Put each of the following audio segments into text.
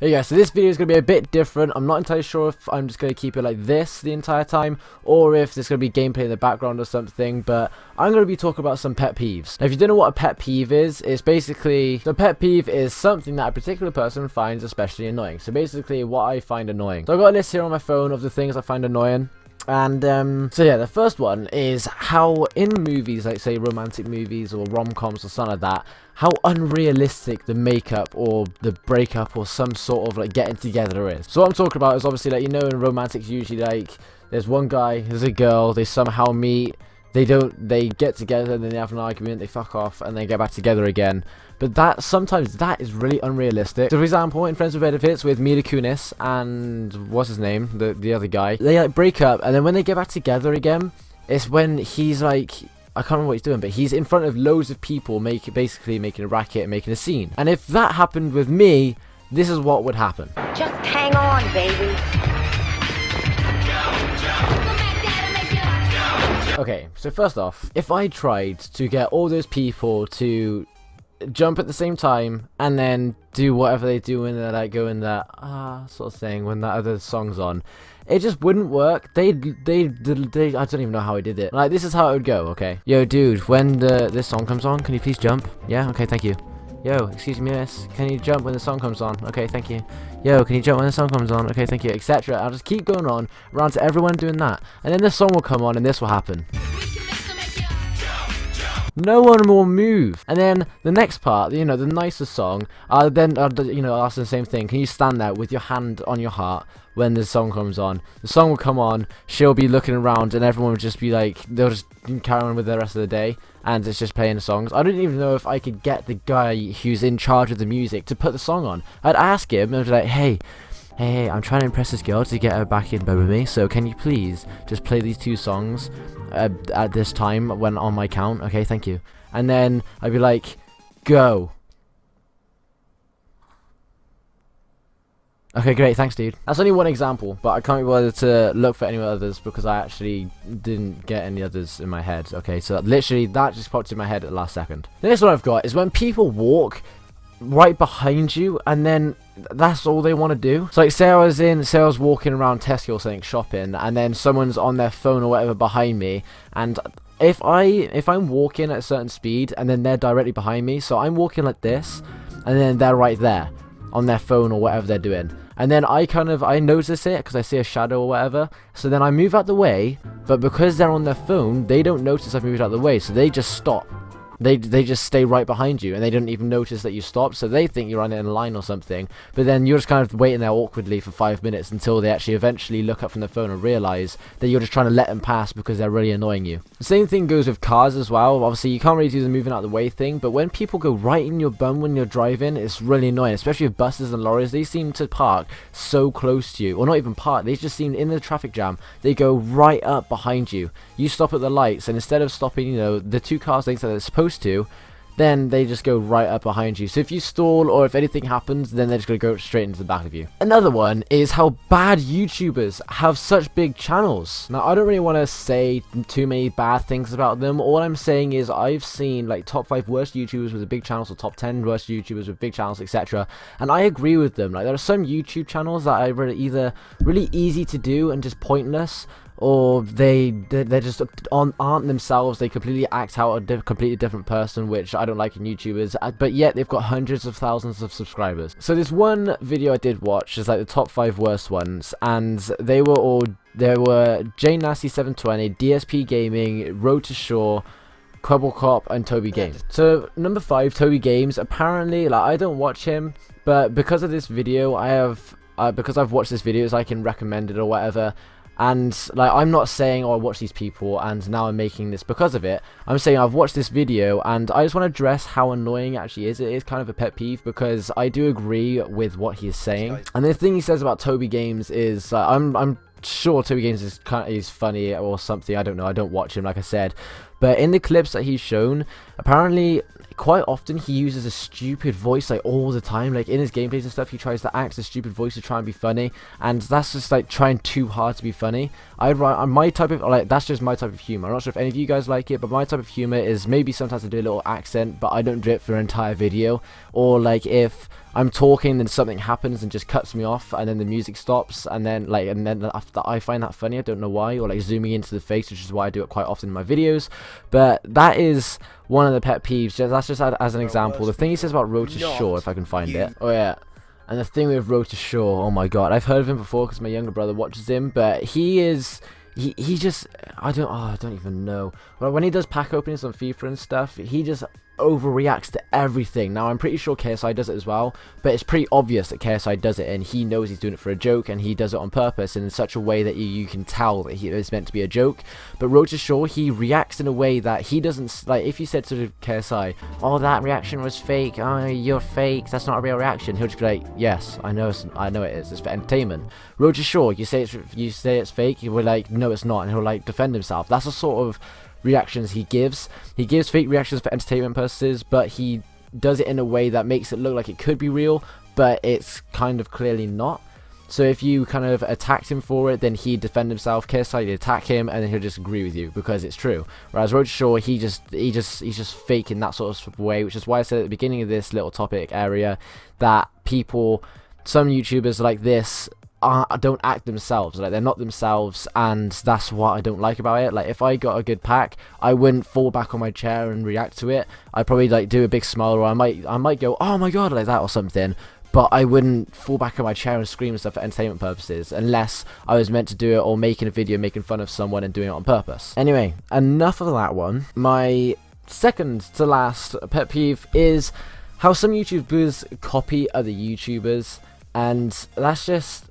Yeah, so this video is going to be a bit different. I'm not entirely sure if I'm just going to keep it like this the entire time, or if there's going to be gameplay in the background or something, but I'm going to be talking about some pet peeves. Now, if you don't know what a pet peeve is, it's basically, the pet peeve is something that a particular person finds especially annoying. So basically, what I find annoying. So I've got a list here on my phone of the things I find annoying. And so yeah, the first one is how in movies, like say romantic movies or rom-coms or something like that, how unrealistic the makeup or the breakup or some sort of like getting together is. So what I'm talking about is obviously, like, you know, in romantics usually, like, there's one guy, there's a girl, they somehow meet, they get together, and then they have an argument, they fuck off, and they get back together again. But sometimes that is really unrealistic. So for example, in Friends with Benefits with Mila Kunis and what's his name, the other guy, they like break up, and then when they get back together again, it's when he's like, I can't remember what he's doing, but he's in front of loads of people, basically making a racket and making a scene. And if that happened with me, this is what would happen. Just hang on, baby. Okay, so first off, if I tried to get all those people to jump at the same time and then do whatever they do when they're like going that sort of thing when that other song's on, it just wouldn't work. They I don't even know how I did it. Like, this is how it would go. Okay, yo dude, when this song comes on, can you please jump? Yeah, okay, thank you. Yo, excuse me miss, can you jump when the song comes on? Okay, thank you. Yo, can you jump when the song comes on? Okay, thank you, etc. I'll just keep going on around to everyone doing that, and then the song will come on and this will happen. No one will move. And then the next part, you know, the nicer song, I'll ask the same thing. Can you stand there with your hand on your heart when the song comes on? The song will come on, she'll be looking around, and everyone will just be like, they'll just carry on with the rest of the day, and it's just playing the songs. I don't even know if I could get the guy who's in charge of the music to put the song on. I'd ask him, and I'd be like, hey, I'm trying to impress this girl to get her back in bed with me, so can you please just play these two songs at this time when on my count? Okay, thank you. And then I'd be like, go. Okay, great, thanks dude. That's only one example, but I can't be bothered to look for any others because I actually didn't get any others in my head. Okay, so literally that just popped in my head at the last second. The next one I've got is when people walk right behind you and then that's all they want to do. So like, say I was walking around Tesco or something shopping, and then someone's on their phone or whatever behind me, and if I'm walking at a certain speed and then they're directly behind me, so I'm walking like this and then they're right there on their phone or whatever they're doing, and then I notice it because I see a shadow or whatever, so then I move out the way, but because they're on their phone, they don't notice I've moved out the way, so they just stop. They just stay right behind you, and they don't even notice that you stopped, so they think you're on in a line or something, but then you're just kind of waiting there awkwardly for 5 minutes until they actually eventually look up from their phone and realise that you're just trying to let them pass because they're really annoying you. The same thing goes with cars as well. Obviously, you can't really do the moving out of the way thing, but when people go right in your bum when you're driving, it's really annoying, especially with buses and lorries. They seem to park so close to you, or not even park, they just seem in the traffic jam, they go right up behind you. You stop at the lights, and instead of stopping, you know, the two cars lengths that they're supposed to, then they just go right up behind you. So if you stall or if anything happens, then they're just going to go straight into the back of you. Another one is how bad YouTubers have such big channels. Now, I don't really want to say too many bad things about them. All I'm saying is I've seen like top 5 worst YouTubers with big channels or top 10 worst YouTubers with big channels, etc. And I agree with them. Like, there are some YouTube channels that are either really easy to do and just pointless, or they just aren't themselves. They completely act out a completely different person, which I don't like in YouTubers, but yet they've got hundreds of thousands of subscribers. So this one video I did watch is like the top 5 worst ones, and there were Jane Nasty 720, DSP Gaming, Road to Shore, Quibble Cop, and Toby Games. So number 5, Toby Games. Apparently, like, I don't watch him, but because of this video, because I've watched this video, so I can recommend it or whatever. And like, I'm not saying, oh, I watch these people and now I'm making this because of it. I'm saying I've watched this video and I just want to address how annoying it actually is. It is kind of a pet peeve because I do agree with what he's saying. And the thing he says about Toby Games is, I'm sure Toby Games is funny or something. I don't know. I don't watch him, like I said. But in the clips that he's shown, apparently quite often he uses a stupid voice like all the time. Like in his gameplays and stuff, he tries to act a stupid voice to try and be funny, and that's just like trying too hard to be funny. My type of, like, that's just my type of humor. I'm not sure if any of you guys like it, but my type of humor is maybe sometimes I do a little accent, but I don't do it for an entire video. Or like if I'm talking, then something happens and just cuts me off, and then the music stops, and then after I find that funny. I don't know why, or like zooming into the face, which is why I do it quite often in my videos. But that is one of the pet peeves. That's just as an example. The thing he says about Road to Shore, if I can find it. Oh yeah. And the thing with Road to Shore, oh my god, I've heard of him before because my younger brother watches him, but he just, I don't even know. Well, when he does pack openings on FIFA and stuff, he just overreacts to everything. Now, I'm pretty sure KSI does it as well, but it's pretty obvious that KSI does it, and he knows he's doing it for a joke, and he does it on purpose, and in such a way that you can tell that it's meant to be a joke. But Road to Shore, he reacts in a way that he doesn't, like, if you said to KSI, oh, that reaction was fake, oh, you're fake, that's not a real reaction, he'll just be like, yes, I know it is, it's for entertainment. Road to Shore, you say it's fake, he'll be like, no, it's not, and he'll, like, defend himself. That's the sort of reactions he gives. He gives fake reactions for entertainment purposes, but he does it in a way that makes it look like it could be real, but it's kind of clearly not. So if you kind of attacked him for it, then he'd defend himself. KSI, you attack him, and then he'll just agree with you because it's true. Whereas Road to Shore, he's just fake in that sort of way, which is why I said at the beginning of this little topic area that some YouTubers like this don't act themselves, like they're not themselves, and that's what I don't like about it. Like if I got a good pack, I wouldn't fall back on my chair and react to it. I'd probably like do a big smile, or I might go, oh my god, like that or something, but I wouldn't fall back on my chair and scream and stuff for entertainment purposes unless I was meant to do it, or making a video making fun of someone and doing it on purpose. Anyway, enough of that one. My second to last pet peeve is how some YouTubers copy other YouTubers. And that's just,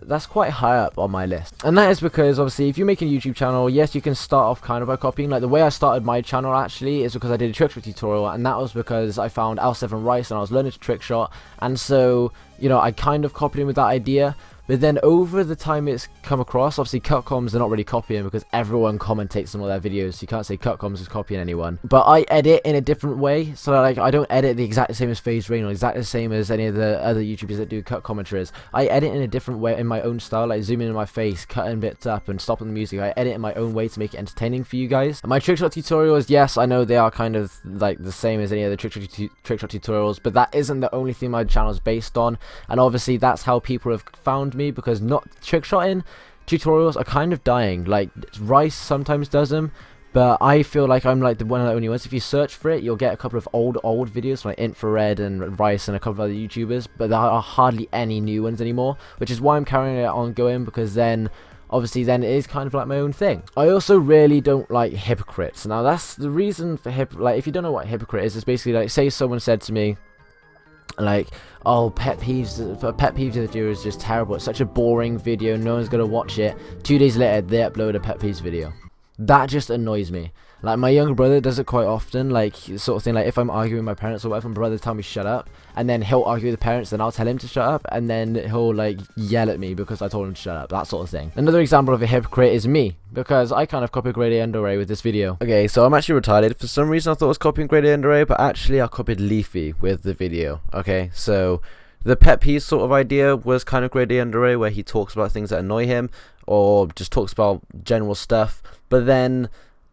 that's quite high up on my list. And that is because, obviously, if you make a YouTube channel, yes, you can start off kind of by copying. Like, the way I started my channel, actually, is because I did a trick shot tutorial, and that was because I found L7 Rice, and I was learning to trick shot, and so, you know, I kind of copied him with that idea. But then over the time it's come across, obviously Cutcoms are not really copying because everyone commentates on all their videos, so you can't say Cutcoms is copying anyone. But I edit in a different way, so like I don't edit the exact same as FaZe Rain or exactly the same as any of the other YouTubers that do cut commentaries. I edit in a different way, in my own style, like zooming in my face, cutting bits up and stopping the music. I edit in my own way to make it entertaining for you guys. And my trick shot tutorials, yes, I know they are kind of like the same as any other trick shot tutorials, but that isn't the only thing my channel is based on. And obviously that's how people have found me, because not trick shotting tutorials are kind of dying. Like Rice sometimes does them, but I feel like I'm like one of the only ones. If you search for it, you'll get a couple of old videos from like Infrared and Rice and a couple of other YouTubers, but there are hardly any new ones anymore, which is why I'm carrying it on going, because then obviously then it is kind of like my own thing. I also really don't like hypocrites. Now that's the reason for like if you don't know what a hypocrite is, it's basically like, say someone said to me like, oh, pet peeves video is just terrible, it's such a boring video, no one's gonna watch it. 2 days later they upload a pet peeves video. That just annoys me. Like my younger brother does it quite often, like sort of thing, like if I'm arguing with my parents or whatever, my brother tell me shut up, and then he'll argue with the parents, then I'll tell him to shut up, and then he'll like yell at me because I told him to shut up, that sort of thing. Another example of a hypocrite is me, because I kind of copied Grade A Underray with this video. Okay, so I'm actually retarded. For some reason I thought I was copying Grade A Underray, but actually I copied Leafy with the video. Okay, so the pet peeve sort of idea was kind of Grade A Underray, where he talks about things that annoy him, or just talks about general stuff, but then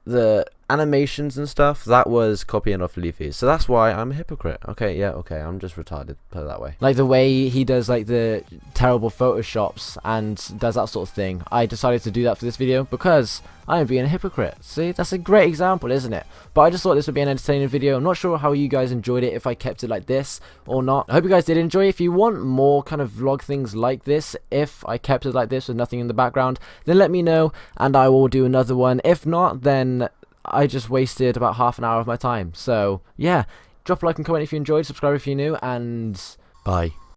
the animations and stuff, that was copying off Leafy. So that's why I'm a hypocrite. Okay, yeah, okay, I'm just retarded, put it that way. Like the way he does like the terrible photoshops and does that sort of thing, I decided to do that for this video because I am being a hypocrite. See, that's a great example, isn't it? But I just thought this would be an entertaining video. I'm not sure how you guys enjoyed it, if I kept it like this or not. I hope you guys did enjoy. If you want more kind of vlog things like this, if I kept it like this with nothing in the background, then let me know and I will do another one. If not, then I just wasted about half an hour of my time. So yeah, drop a like and comment if you enjoyed, subscribe if you're new, and bye.